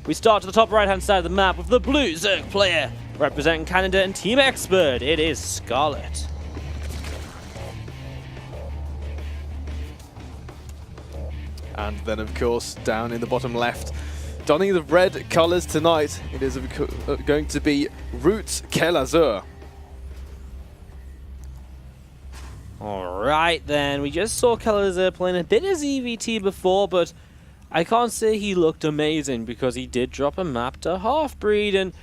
We start to the top right-hand side of the map with the blue Zerg player. Representing Canada and Team Expert, it is Scarlett. And then, of course, down in the bottom left, donning the red colors tonight, it is going to be Roots Kelazhur. Alright then, we just saw Kelazhur playing a bit of ZVT before, but I can't say he looked amazing because he did drop a map to Half-Breed, and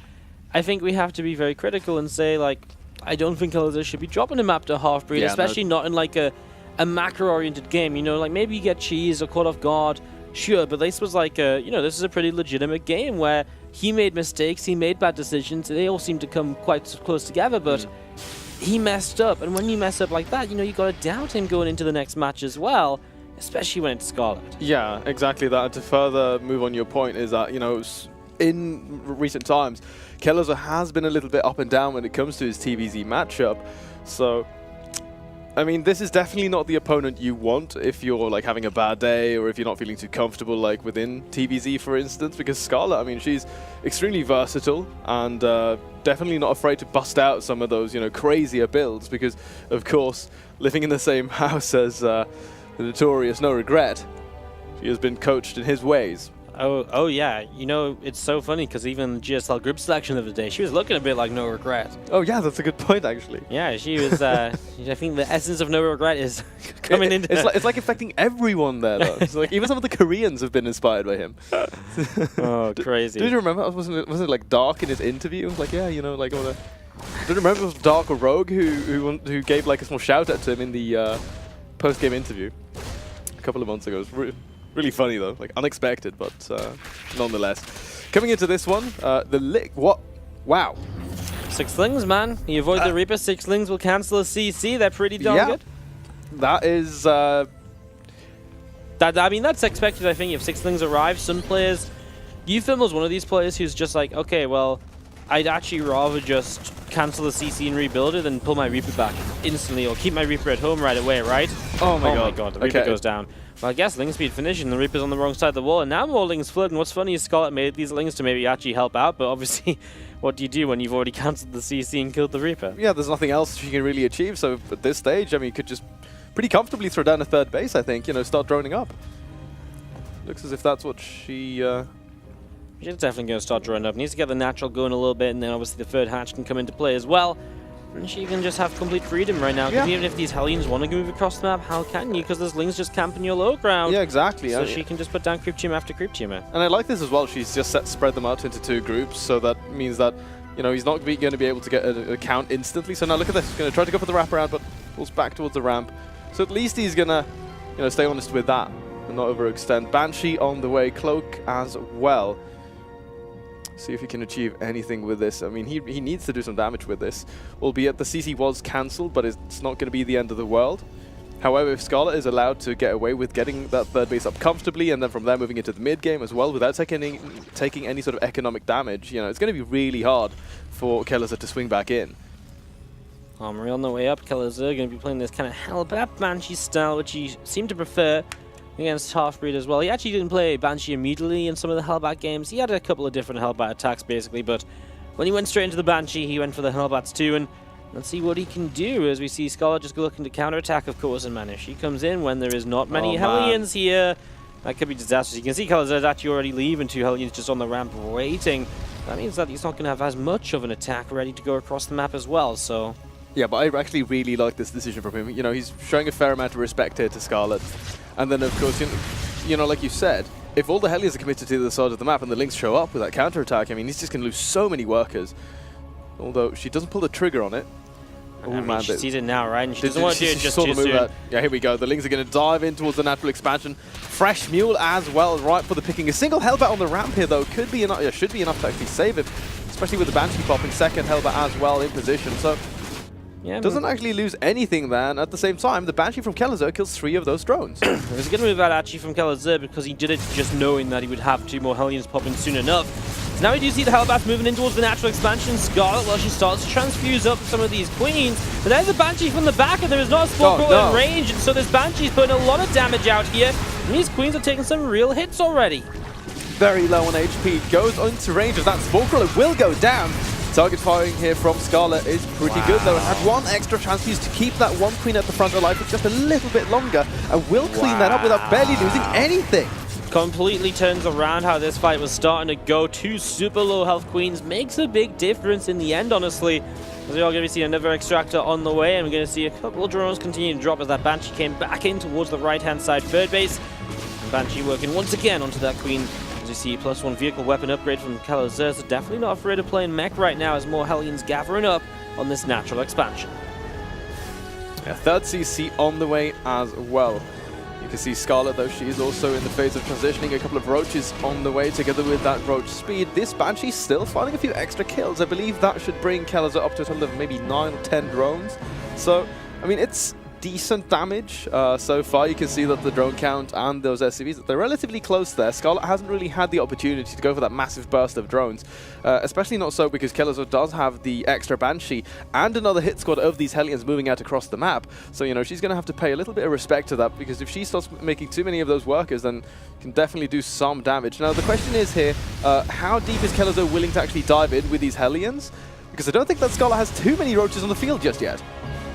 I think we have to be very critical and say, like, I don't think Kelazhur should be dropping a map to Half-Breed, especially not in like a macro-oriented game, you know, like maybe you get cheesed or caught off guard, sure, but this was like a, you know, this is a pretty legitimate game where he made mistakes, he made bad decisions, they all seem to come quite close together, but he messed up, and when you mess up like that, you know, you got to doubt him going into the next match as well, especially when it's Scarlett. Yeah, exactly that. And to further move on your point is that, you know, in recent times, Kelazhur has been a little bit up and down when it comes to his TVZ matchup. So, I mean, this is definitely not the opponent you want if you're like having a bad day or if you're not feeling too comfortable like within TVZ, for instance, because Scarlett, I mean, she's extremely versatile and definitely not afraid to bust out some of those, you know, crazier builds because, of course, living in the same house as the notorious No Regret, she has been coached in his ways. Oh yeah, you know, it's so funny because even GSL group selection of the day, she was looking a bit like No Regret. Oh yeah, that's a good point actually. Yeah, she was, I think the essence of No Regret is coming into... It's like affecting everyone there though. It's like even some of the Koreans have been inspired by him. Oh, crazy. Did you remember, wasn't it like Dark in his interview? It was like, yeah, you know, like all the... Did you remember it was Dark or Rogue who gave like a small shout out to him in the post-game interview a couple of months ago? It was really funny though, like unexpected, but nonetheless. Coming into this one, what? Wow. Sixlings, man. You avoid the Reaper. Sixlings will cancel a CC. They're pretty darn good. That is... I mean, that's expected, I think, if Sixlings arrive. Some players... Euphem was one of these players who's just like, okay, well, I'd actually rather just cancel the CC and rebuild it than pull my Reaper back instantly or keep my Reaper at home right away, right? Oh my god. The Reaper goes down. Well, I guess Ling Speed finishing, the Reaper's on the wrong side of the wall, and now more Lings flood. And what's funny is Scarlett made these Lings to maybe actually help out, but obviously, what do you do when you've already cancelled the CC and killed the Reaper? Yeah, there's nothing else she can really achieve, so at this stage, I mean, you could just pretty comfortably throw down a third base, I think, you know, start droning up. Looks as if that's what she... She's definitely going to start droning up. Needs to get the natural going a little bit, and then obviously the third hatch can come into play as well. And she can just have complete freedom right now, because even if these Hellions want to move across the map, how can you? Because there's Lings just camping your low ground. Yeah, exactly. So she can just put down creep tumor after creep tumor. And I like this as well. She's just spread them out into two groups, so that means that, you know, he's not going to be able to get a count instantly. So now look at this. He's going to try to go for the wraparound, but pulls back towards the ramp. So at least he's going to, you know, stay honest with that and not overextend. Banshee on the way, Cloak as well. See if he can achieve anything with this. I mean, he needs to do some damage with this, albeit the CC was cancelled, but it's not going to be the end of the world. However, if Scarlett is allowed to get away with getting that third base up comfortably, and then from there moving into the mid game as well, without taking any sort of economic damage, you know, it's going to be really hard for Kelazhur to swing back in. Armory on the way up. Kelazhur going to be playing this kind of Hellbat Banshee style, which he seemed to prefer against Half-Breed as well. He actually didn't play Banshee immediately in some of the Hellbat games. He had a couple of different Hellbat attacks basically, but when he went straight into the Banshee, he went for the Hellbats too, and let's see what he can do as we see Scarlett just looking to counterattack, of course, and man, if she comes in when there is not many Hellions here, that could be disastrous. You can see Kelazhur's actually already leaving, 2 Hellions just on the ramp waiting. That means that he's not going to have as much of an attack ready to go across the map as well, so... Yeah, but I actually really like this decision from him. You know, he's showing a fair amount of respect here to Scarlett. And then, of course, you know, like you said, if all the Hellions are committed to the side of the map and the Lings show up with that counterattack, I mean, he's just going to lose so many workers. Although she doesn't pull the trigger on it. I mean, she sees it now, right? And she doesn't want to do it just too soon. Yeah, here we go. The Lings are going to dive in towards the natural expansion. Fresh Mule as well, right for the picking. A single Hellbat on the ramp here, though, could be enough. Yeah, should be enough to actually save it, especially with the Banshee popping second Hellbat as well in position. So. Yeah, doesn't actually lose anything then. At the same time, the Banshee from Kelazhur kills 3 of those drones. It was a good move out actually from Kelazhur because he did it just knowing that he would have 2 more Hellions pop in soon enough. So now we do see the Hellbats moving in towards the natural expansion. Scarlett, well, she starts to transfuse up some of these queens. But there's a Banshee from the back and there is not a Spore Crawler in range. And so this Banshee's putting a lot of damage out here. And these queens are taking some real hits already. very low on HP. Goes into range of that. Spore Crawler will go down. Target firing here from Scarlett is pretty good though. Had one extra transfuse to keep that one queen at the front alive for just a little bit longer, and will clean that up without barely losing anything. Completely turns around how this fight was starting to go. Two super low health queens makes a big difference in the end, honestly. As we are going to see another extractor on the way, and we're going to see a couple of drones continue to drop as that Banshee came back in towards the right-hand side third base. And Banshee working once again onto that queen. As you see, +1 vehicle weapon upgrade from Kelazhur, so definitely not afraid of playing mech right now as more Hellions gathering up on this natural expansion. Yeah, third CC on the way as well. You can see Scarlett, though, she is also in the phase of transitioning. A couple of Roaches on the way together with that Roach speed. This Banshee's still finding a few extra kills. I believe that should bring Kelazhur up to a total of maybe 9 or 10 drones. So, I mean, it's decent damage so far. You can see that the drone count and those SCVs, they're relatively close there. Scarlett hasn't really had the opportunity to go for that massive burst of drones, especially not so because Kelazhur does have the extra Banshee and another hit squad of these Hellions moving out across the map. So, you know, she's going to have to pay a little bit of respect to that, because if she starts making too many of those workers, then can definitely do some damage. Now, the question is here, how deep is Kelazhur willing to actually dive in with these Hellions? Because I don't think that Scarlett has too many Roaches on the field just yet.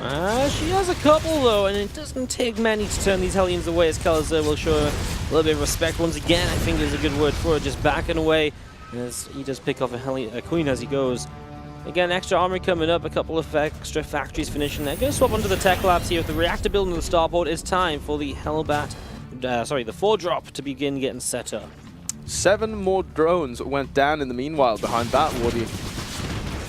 She has a couple though, and it doesn't take many to turn these Hellions away, as Kelazhur will show a little bit of respect once again. I think is a good word for it, just backing away as he does pick off a queen as he goes. Again, extra armory coming up, a couple of extra factories finishing. They're going to swap onto the tech labs here with the reactor building the starport. It's time for the Hellbat, the 4-drop to begin getting set up. 7 more drones went down in the meanwhile behind that Woody.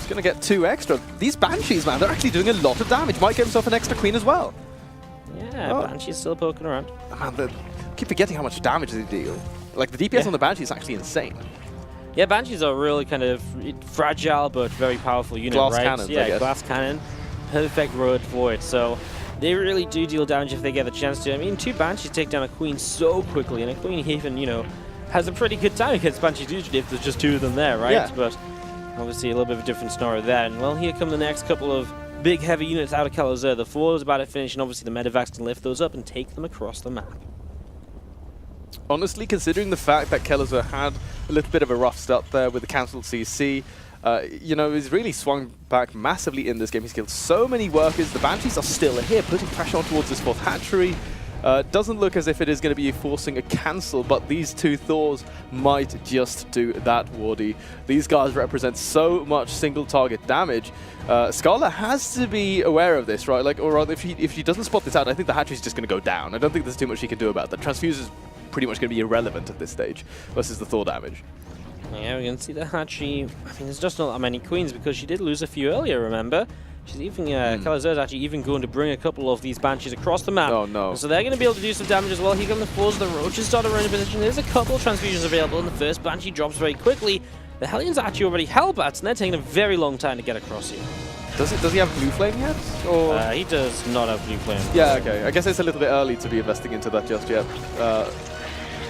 Going to get 2 extra. These Banshees, man, they're actually doing a lot of damage. Might get himself an extra queen as well. Yeah, Banshee's still poking around. Man, I keep forgetting how much damage they deal. Like, the DPS on the Banshee is actually insane. Yeah, Banshees are really kind of fragile but very powerful unit, right? Cannons, yeah, glass cannon. Perfect road for it. So they really do deal damage if they get the chance to. I mean, 2 Banshees take down a queen so quickly, and a queen even, you know, has a pretty good time against Banshees usually if there's just 2 of them there, right? Yeah. But obviously, a little bit of a different scenario there. And, well, here come the next couple of big, heavy units out of Kelazhur. The 4 is about to finish, and obviously the Medivacs can lift those up and take them across the map. Honestly, considering the fact that Kelazhur had a little bit of a rough start there with the cancelled CC, you know, he's really swung back massively in this game. He's killed so many workers. The Banshees are still here, putting pressure on towards this 4th hatchery. Doesn't look as if it is going to be forcing a cancel, but these 2 Thors might just do that, Wardy. These guys represent so much single target damage. Scarlett has to be aware of this, right? Like, or rather, if she doesn't spot this out, I think the hatchery is just going to go down. I don't think there's too much she can do about that. Transfuse is pretty much going to be irrelevant at this stage versus the Thor damage. Yeah, we can see the hatchery. I mean, there's just not that many queens because she did lose a few earlier, remember? She's even, Kelazhur's actually even going to bring a couple of these Banshees across the map. Oh, no. So they're going to be able to do some damage as well. Here come the 4s, the Roaches start around in position. There's a couple of transfusions available, and the first Banshee drops very quickly. The Hellions are actually already Hellbats, and they're taking a very long time to get across here. Does he have Blue Flame yet? Or? He does not have Blue Flame. Yeah, okay. I guess it's a little bit early to be investing into that just yet.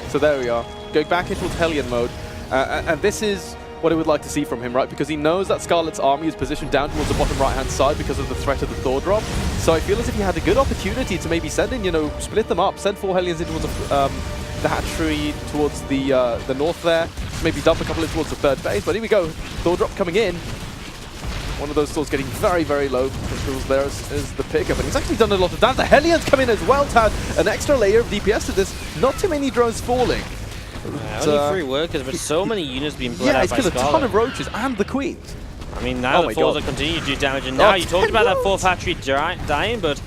So there we are. Going back into Hellion mode. And this is what I would like to see from him, right? Because he knows that Scarlett's army is positioned down towards the bottom right-hand side because of the threat of the Thor drop. So I feel as if he had a good opportunity to maybe send in, you know, split them up, send 4 Hellions in towards the hatchery, towards the north there, maybe dump a couple in towards the 3rd base. But here we go, Thor drop coming in. One of those Thors getting very, very low. Controls there is the pickup, and he's actually done a lot of damage. The Hellions come in as well to add an extra layer of DPS to this. Not too many drones falling. Only 3 workers, but so many units being bled out by Scarlett. Yeah, he's killed a ton of Roaches and the Queens. I mean, now the 4s are continuing to do damage, and now you talked about that 4th hatchery dying, but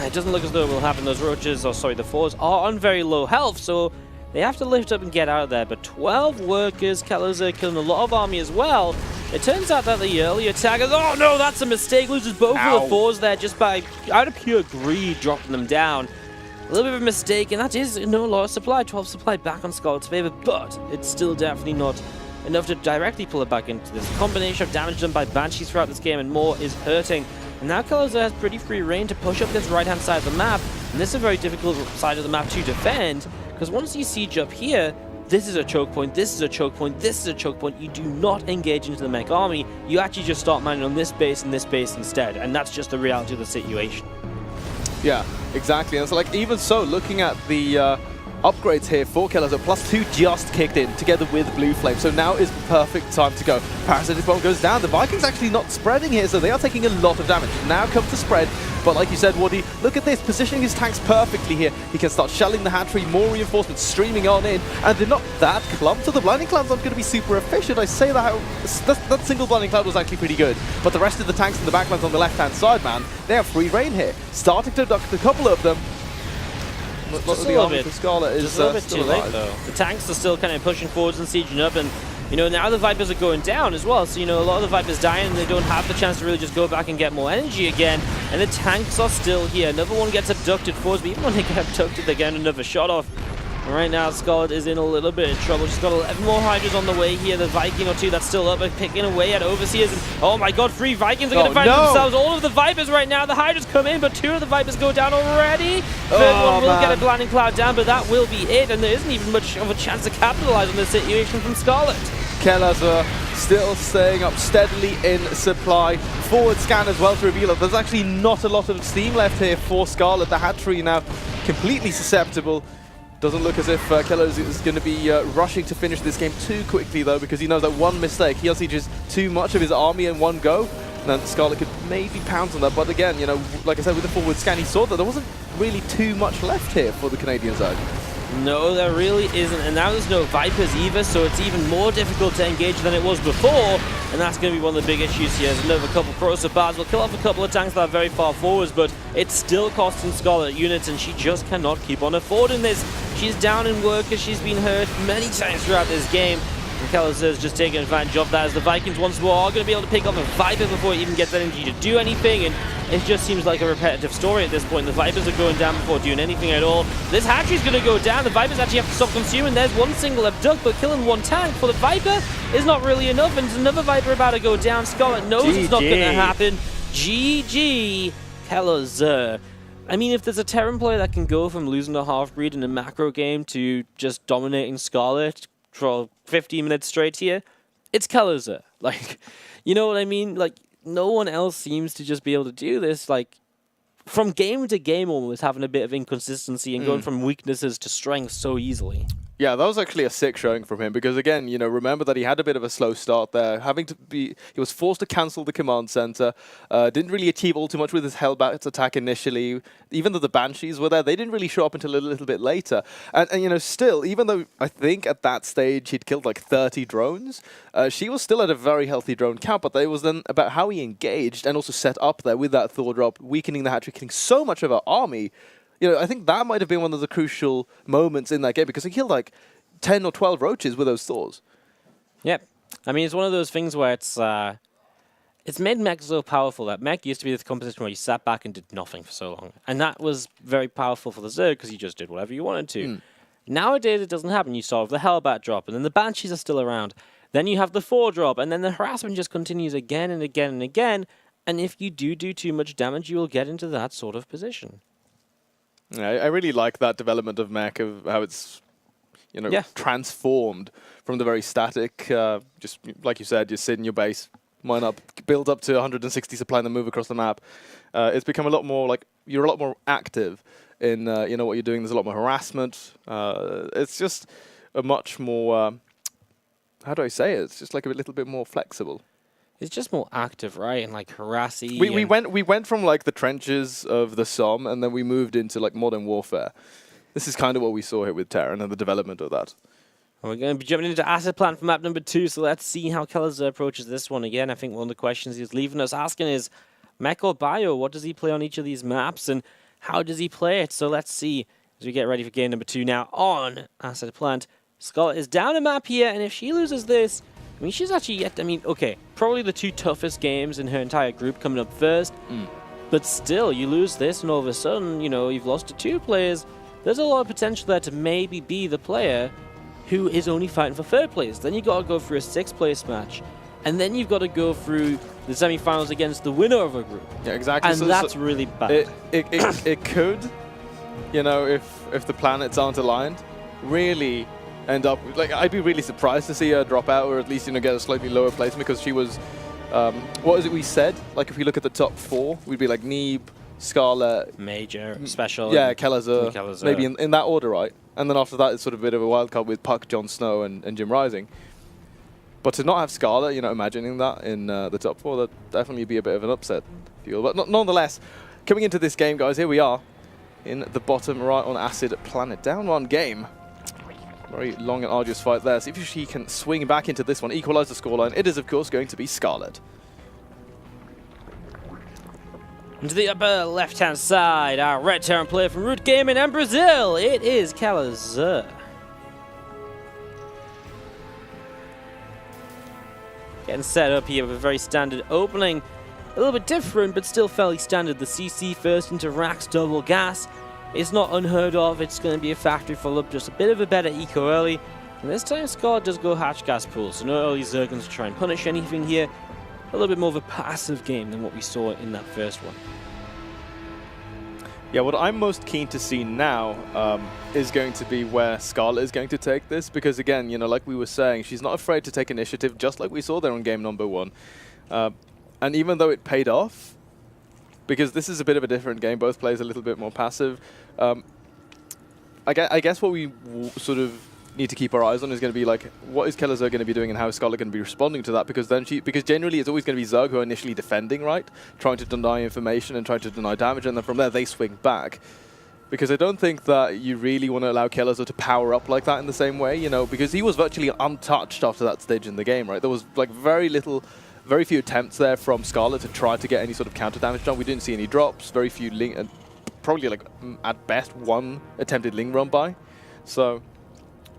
it doesn't look as though it will happen. Those Roaches, or sorry, the 4s are on very low health, so they have to lift up and get out of there. But 12 workers, Kelazhur killing a lot of army as well. It turns out that the early attackers, oh no, that's a mistake, loses both of the 4s there just by, out of pure greed, dropping them down. A little bit of a mistake, and that is no loss supply, 12 supply back on Scarlett's favor, but it's still definitely not enough to directly pull it back into this. Combination of damage done by Banshees throughout this game and more is hurting. And now Kelazhur has pretty free reign to push up this right-hand side of the map, and this is a very difficult side of the map to defend, because once you siege up here, this is a choke point, this is a choke point, this is a choke point. You do not engage into the mech army, you actually just start mining on this base and this base instead, and that's just the reality of the situation. Yeah, exactly. And so, like, even so, looking at the upgrades here for Kelazhur. +2 just kicked in together with Blue Flame. So now is the perfect time to go. Parasitic Bomb goes down. The Vikings actually not spreading here, so they are taking a lot of damage. Now comes to spread. But like you said, Woody, look at this, positioning his tanks perfectly here. He can start shelling the hatchery, more reinforcements streaming on in, and they're not that clumped. So the Blinding Cloud's not going to be super efficient. I say that that single Blinding Cloud was actually pretty good. But the rest of the tanks in the backlines on the left-hand side, man, they have free reign here. Starting to duck a couple of them. Just a little bit. Scarlett is just a little bit still too alive. late, though. The tanks are still kind of pushing forwards and sieging up, and you know, now the Vipers are going down as well. So, you know, a lot of the Vipers dying, and they don't have the chance to really just go back and get more energy again. And the tanks are still here. Another one gets abducted forwards, but even when they get abducted, they get another shot off. And right now, Scarlett is in a little bit of trouble. She's got 11 more Hydras on the way here. The Viking or two that's still up, picking away at Overseers. And oh my god, 3 Vikings are going to find themselves. All of the Vipers right now. The Hydras come in, but 2 of the Vipers go down already. Third one will get a Blinding Cloud down, but that will be it. And there isn't even much of a chance to capitalize on this situation from Scarlett. Kelazhur still staying up steadily in supply. Forward scan as well to reveal that there's actually not a lot of steam left here for Scarlett. The hatchery now completely susceptible. Doesn't look as if Kelazhur is going to be rushing to finish this game too quickly, though, because he knows that one mistake, he'll see just too much of his army in one go, and then Scarlett could maybe pounce on that. But again, you know, like I said, with the forward scan, he saw that there wasn't really too much left here for the Canadian side. No, there really isn't, and now there's no Vipers either, so it's even more difficult to engage than it was before, and that's going to be one of the big issues here. There's another couple Corrosive Bars will kill off a couple of tanks that are very far forwards, but it's still costing Scarlett units, and she just cannot keep on affording this. She's down in workers, she's been hurt many times throughout this game, and Kelazhur is just taking advantage of that as the Vikings once more are going to be able to pick off a Viper before it even gets energy to do anything, and it just seems like a repetitive story at this point. The Vipers are going down before doing anything at all. This hatchery's going to go down. The Vipers actually have to stop consuming. There's one single abduct, but killing one tank for the Viper is not really enough, and there's another Viper about to go down. Scarlett knows it's not going to happen. GG, Kelazhur. I mean, if there's a Terran player that can go from losing a half-breed in a macro game to just dominating Scarlett for 15 minutes straight here, it's Kelazhur. Like, you know what I mean? Like, no one else seems to just be able to do this, like, from game to game almost, having a bit of inconsistency and going from weaknesses to strengths so easily. Yeah, that was actually a sick showing from him because, again, you know, remember that he had a bit of a slow start there. He was forced to cancel the command center. Didn't really achieve all too much with his Hellbat attack initially. Even though the Banshees were there, they didn't really show up until a little bit later. And you know, still, even though I think at that stage he'd killed like 30 drones, she was still at a very healthy drone count, but it was then about how he engaged and also set up there with that Thor drop, weakening the hatchery, killing so much of her army. You know, I think that might have been one of the crucial moments in that game because he killed like 10 or 12 roaches with those Thors. Yep. I mean, it's one of those things where it's made mech so powerful that mech used to be this composition where you sat back and did nothing for so long. And that was very powerful for the Zerg because you just did whatever you wanted to. Nowadays, it doesn't happen. You solve the Hellbat drop, and then the Banshees are still around. Then you have the 4 drop, and then the harassment just continues again and again and again. And if you do too much damage, you will get into that sort of position. Yeah, I really like that development of mech, of how it's, you know, transformed from the very static, just like you said, you sit in your base, mine up, build up to 160 supply and then move across the map. It's become a lot more like, you're a lot more active in, you know, what you're doing. There's a lot more harassment. It's just a much more, how do I say it? It's just like a little bit more flexible. It's just more active, right? And like harassy. We went from like the trenches of the Somme, and then we moved into like modern warfare. This is kind of what we saw here with Terran and the development of that. We're going to be jumping into Asset Plan for map number 2, so let's see how Kelazhur approaches this one again. I think one of the questions he's leaving us asking is, mech or bio, what does he play on each of these maps, and how does he play it? So let's see as we get ready for game number 2 now on Asset Plant. Scarlett is down a map here, and if she loses this, I mean, she's actually yet, I mean, okay, probably the 2 toughest games in her entire group coming up first, but still, you lose this, and all of a sudden, you know, you've lost to 2 players. There's a lot of potential there to maybe be the player who is only fighting for 3rd place. Then you've got to go through a 6th place match, and then you've got to go through the semi-finals against the winner of a group. Yeah, exactly. And that's really bad. It could, you know, if the planets aren't aligned, really end up, like, I'd be really surprised to see her drop out, or at least, you know, get a slightly lower placement, because she was, what is it we said? Like, if we look at the top 4, we'd be like Neeb, Scarlett, Major, Special. yeah, Kelazhur, maybe in that order, right? And then after that, it's sort of a bit of a wild card with Puck, Jon Snow, and Jim Rising. But to not have Scarlett, you know, imagining that in the top 4, that'd definitely be a bit of an upset feel. But nonetheless, coming into this game, guys, here we are in the bottom right on Acid Planet. Down 1 game. Very long and arduous fight there. See if she can swing back into this one, equalize the scoreline. It is, of course, going to be Scarlett. Into the upper left-hand side, our red Terran player from Root Gaming and Brazil, it is Kelazhur. Getting set up here with a very standard opening. A little bit different, but still fairly standard. The CC first into Rax double gas. It's not unheard of. It's going to be a factory follow-up, just a bit of a better eco early. And this time Scarlett does go hatch gas pool, so no early Zergons to try and punish anything here. A little bit more of a passive game than what we saw in that first one. Yeah, what I'm most keen to see now is going to be where Scarlett is going to take this, because again, you know, like we were saying, she's not afraid to take initiative, just like we saw there on game number 1. And even though it paid off, because this is a bit of a different game, both players a little bit more passive, I guess what we sort of need to keep our eyes on is going to be like, what is Kelazhur going to be doing and how is Scarlett going to be responding to that? Because then because generally it's always going to be Zerg who are initially defending, right? Trying to deny information and trying to deny damage, and then from there they swing back. Because I don't think that you really want to allow Kelazhur to power up like that in the same way, you know, because he was virtually untouched after that stage in the game, right? There was like very few attempts there from Scarlett to try to get any sort of counter damage done. We didn't see any drops, very few Ling, probably like at best 1 attempted Ling run by. So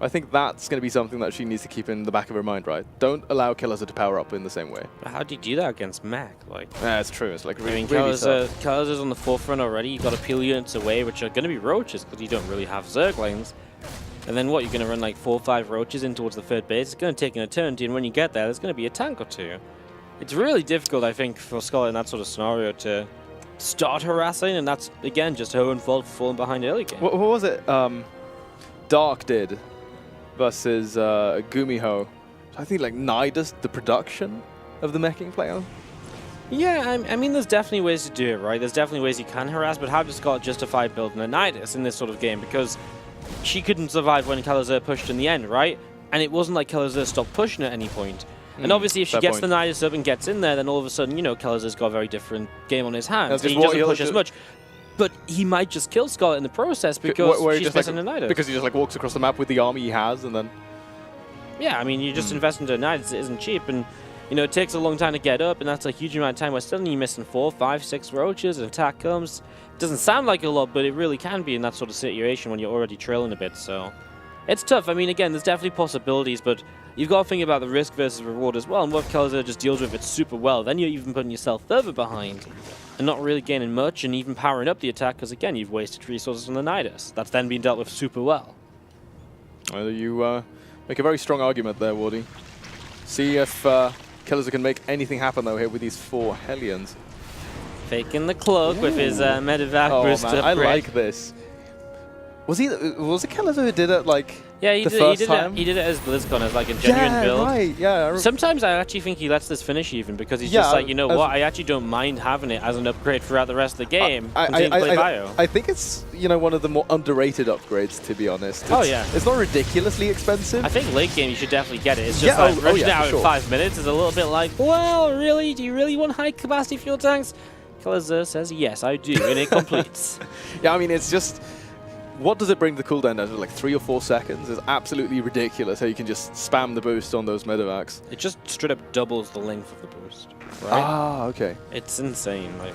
I think that's going to be something that she needs to keep in the back of her mind, right? Don't allow Kelazhur to power up in the same way. But how do you do that against Mac? Like, yeah, it's true. It's like really, I mean, really tough. Kelazhur's on the forefront already. You've got to peel units away, which are going to be roaches because you don't really have Zerg lanes. And then what? You're going to run like 4 or 5 roaches in towards the third base. It's going to take an eternity, and when you get there, there's going to be a tank or 2. It's really difficult, I think, for Scarlett in that sort of scenario to start harassing, and that's, again, just her own fault for falling behind early game. What was it Dark did versus Gumiho? I think like Nidus, the production of the meching player. Yeah, I mean, there's definitely ways to do it, right? There's definitely ways you can harass, but how does Scarlett justify building a Nidus in this sort of game? Because she couldn't survive when Kelazhur pushed in the end, right? And it wasn't like Kelazhur stopped pushing at any point. And obviously, if she gets the Nidus up and gets in there, then all of a sudden, you know, Kelazhur's got a very different game on his hands. He doesn't push as much. But he might just kill Scarlett in the process because she's missing a Nidus. Because he just like walks across the map with the army he has, and then... Yeah, I mean, you just invest into a Nidus. It isn't cheap, and, you know, it takes a long time to get up, and that's a huge amount of time where suddenly you're missing 4, 5, 6 roaches, an attack comes. It doesn't sound like a lot, but it really can be in that sort of situation when you're already trailing a bit, so... It's tough. I mean, again, there's definitely possibilities, but you've got to think about the risk versus reward as well, and what if Kelazhur just deals with it super well? Then you're even putting yourself further behind and not really gaining much and even powering up the attack because, again, you've wasted resources on the Nidus. That's then being dealt with super well. Well, you make a very strong argument there, Wardy. See if Kelazhur can make anything happen, though, here with these 4 Hellions. Faking the cloak with his medevac boost man, I like this. Was it Kelazhur who did it like he did it as BlizzCon as like a genuine build. Right, yeah. Sometimes I actually think he lets this finish even because he's just like, you know what, I actually don't mind having it as an upgrade throughout the rest of the game. I think it's, you know, one of the more underrated upgrades, to be honest. It's not ridiculously expensive. I think late game you should definitely get it. It's just like rushing it out in 5 minutes is a little bit like, well, really? Do you really want high capacity fuel tanks? Kelazhur says, yes, I do, and it completes. Yeah, I mean, it's just... What does it bring the cooldown down to? Like 3 or 4 seconds? It's absolutely ridiculous how you can just spam the boost on those medevacs. It just straight up doubles the length of the boost. Right? Ah, okay. It's insane. Like,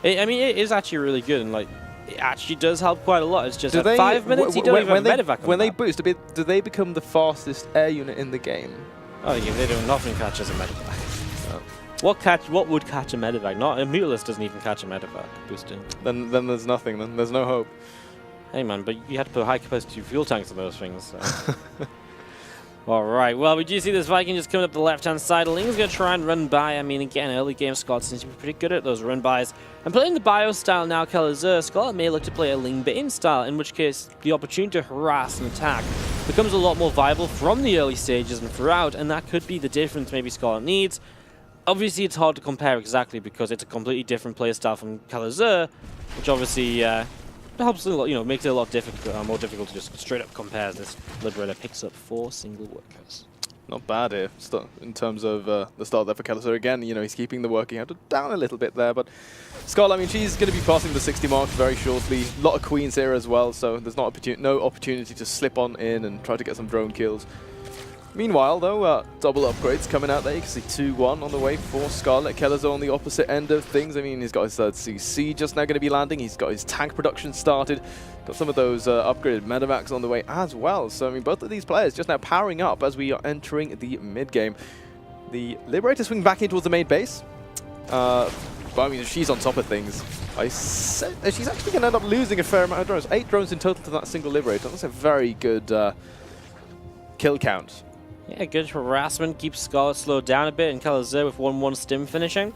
I mean, it is actually really good, and like, it actually does help quite a lot. It's just at 5 minutes you don't even have medevac. When they boost, do they become the fastest air unit in the game? Oh yeah, they do. Nothing catches a medevac. No. What would catch a medevac? Not a Mutilus doesn't even catch a medevac boosting. Then there's nothing. Then there's no hope. Hey man, but you had to put high capacity fuel tanks on those things. So. Alright, well, we do see this Viking just coming up the left-hand side. Ling's going to try and run by. I mean, again, early game Scarlett seems to be pretty good at those run-bys. And playing the bio style now, Kelazhur, Scarlett may look to play a Ling Bane style, in which case the opportunity to harass and attack becomes a lot more viable from the early stages and throughout, and that could be the difference maybe Scarlett needs. Obviously, it's hard to compare exactly because it's a completely different playstyle from Kelazhur, which obviously... helps a lot, you know, makes it a lot difficult, more difficult to just straight up compare as this Liberator picks up 4 single workers. Not bad here in terms of the start there for Kelazhur. Again, you know, he's keeping the working out down a little bit there, but Scarlett, I mean, she's going to be passing the 60 mark very shortly. A lot of queens here as well, so there's no opportunity to slip on in and try to get some drone kills. Meanwhile, though, double upgrades coming out there. You can see 2-1 on the way for Scarlett. Kelazhur on the opposite end of things. I mean, he's got his third CC just now going to be landing. He's got his tank production started. Got some of those upgraded medevacs on the way as well. So, I mean, both of these players just now powering up as we are entering the mid-game. The Liberator swing back in towards the main base. But, I mean, she's on top of things. She's actually going to end up losing a fair amount of drones. 8 drones in total to that single Liberator. That's a very good kill count. Yeah, good harassment, keeps Scarlett slowed down a bit, and Kelazhur with 1-1 stim finishing.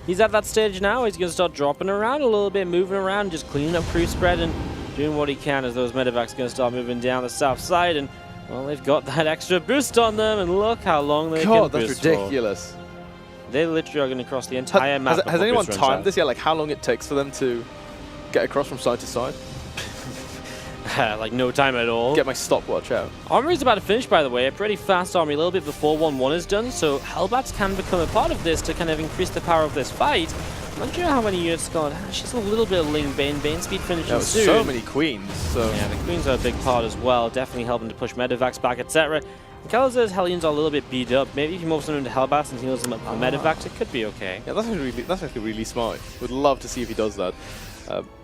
He's at that stage now, he's going to start dropping around a little bit, moving around, just cleaning up crew spread and doing what he can as those medevacs are going to start moving down the south side. And, well, they've got that extra boost on them, and look how long they can boost. That's ridiculous. For. They literally are going to cross the entire map. Has anyone timed this yet? Like, how long it takes for them to get across from side to side? Like no time at all. Get my stopwatch out. Armory's about to finish, by the way. A pretty fast army, a little bit before 1-1 is done, so Hellbats can become a part of this to kind of increase the power of this fight. I'm not sure how many units Scarlett has. She's a little bit of Ling Bane. Bane speed finishing soon. So many queens. So. Yeah, the queens are a big part as well, definitely helping to push medevacs back, etc. Kelazhur's Hellions are a little bit beat up. Maybe if you move them into Hellbats and heals them up with medevacs, it could be okay. Yeah, that's actually really smart. Would love to see if he does that.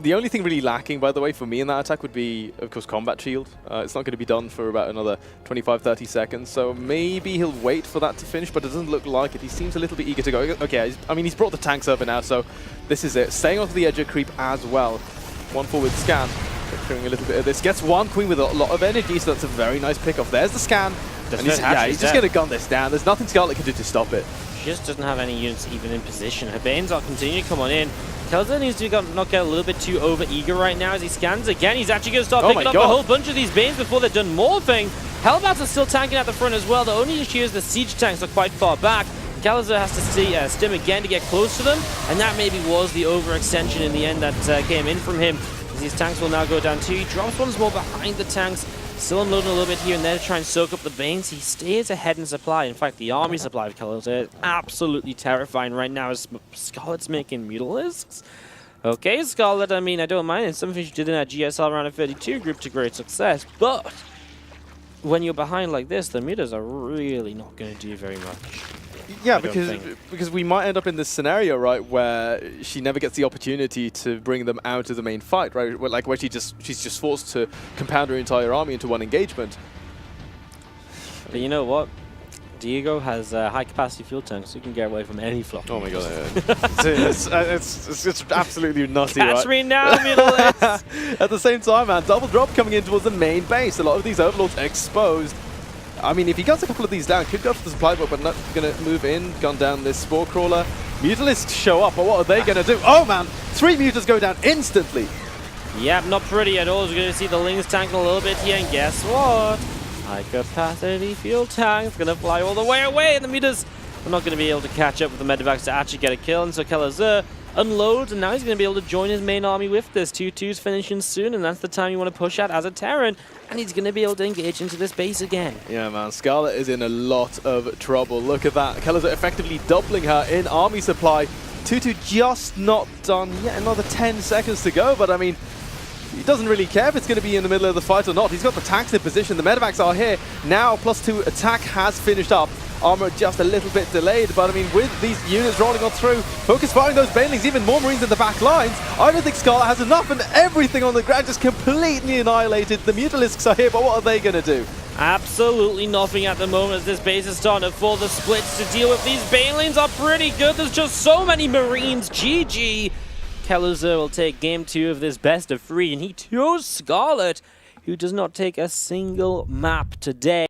The only thing really lacking, by the way, for me in that attack would be, of course, combat shield. It's not going to be done for about another 25-30 seconds, so maybe he'll wait for that to finish, but it doesn't look like it. He seems a little bit eager to go. Okay, I mean, he's brought the tanks over now, so this is it. Staying off the edge of creep as well. 1 forward scan, doing a little bit of this. Gets 1 queen with a lot of energy, so that's a very nice pick-off. There's the scan. And he's just going to gun this down. There's nothing Scarlett can do to stop it. She just doesn't have any units even in position. Her Banes are continuing to come on in. Kelazhur needs to not get a little bit too over-eager right now as he scans again. He's actually going to start picking up a whole bunch of these Banes before they're done morphing. Hellbats are still tanking at the front as well. The only issue is the siege tanks are quite far back. Kelazhur has to see stim again to get close to them, and that maybe was the overextension in the end that came in from him. As these tanks will now go down too. He drops once more behind the tanks. Still unloading a little bit here and there to try and soak up the Banes. He stays ahead in supply. In fact, the army supply of Kelazhur is absolutely terrifying right now as Scarlett's making Mutalisks. Okay, Scarlett, I mean, I don't mind. It's something she did in that GSL round of 32 group to great success. But when you're behind like this, the Mutas are really not going to do very much. Yeah, because we might end up in this scenario, right, where she never gets the opportunity to bring them out of the main fight, right? Like where she's just forced to compound her entire army into 1 engagement. But you know what? Diego has high-capacity fuel tanks, so you can get away from any flop. Oh my god, it's just absolutely nutty, Catch me now, Mutalisks! At the same time, man, double drop coming in towards the main base. A lot of these overlords exposed. I mean, if he gets a couple of these down, could go for the supply boat, but not going to move in, gun down this Spore Crawler. Mutalisks show up, but what are they going to do? Oh man, 3 mutas go down instantly. Yep, not pretty at all. We're going to see the Lings tank a little bit here, and guess what? High-capacity fuel tank's going to fly all the way away, and the mutas are not going to be able to catch up with the medevacs to actually get a kill, and so Kelazhur unloads, and now he's going to be able to join his main army with this. 2-2's finishing soon, and that's the time you want to push out as a Terran, and he's going to be able to engage into this base again. Yeah, man, Scarlett is in a lot of trouble. Look at that. Kelazhur effectively doubling her in army supply. 2-2 just not done yet. Another 10 seconds to go, but I mean, he doesn't really care if it's going to be in the middle of the fight or not. He's got the tanks in position. The medevacs are here. Now, +2 attack has finished up. Armor just a little bit delayed, but I mean, with these units rolling on through, focus firing those banelings, even more Marines in the back lines. I don't think Scarlett has enough, and everything on the ground just completely annihilated. The Mutalisks are here, but what are they going to do? Absolutely nothing at the moment as this base is starting to fall. The splits to deal with these banelings are pretty good. There's just so many Marines. GG. Kelazhur will take game 2 of this best of 3, and he chose Scarlett, who does not take a single map today.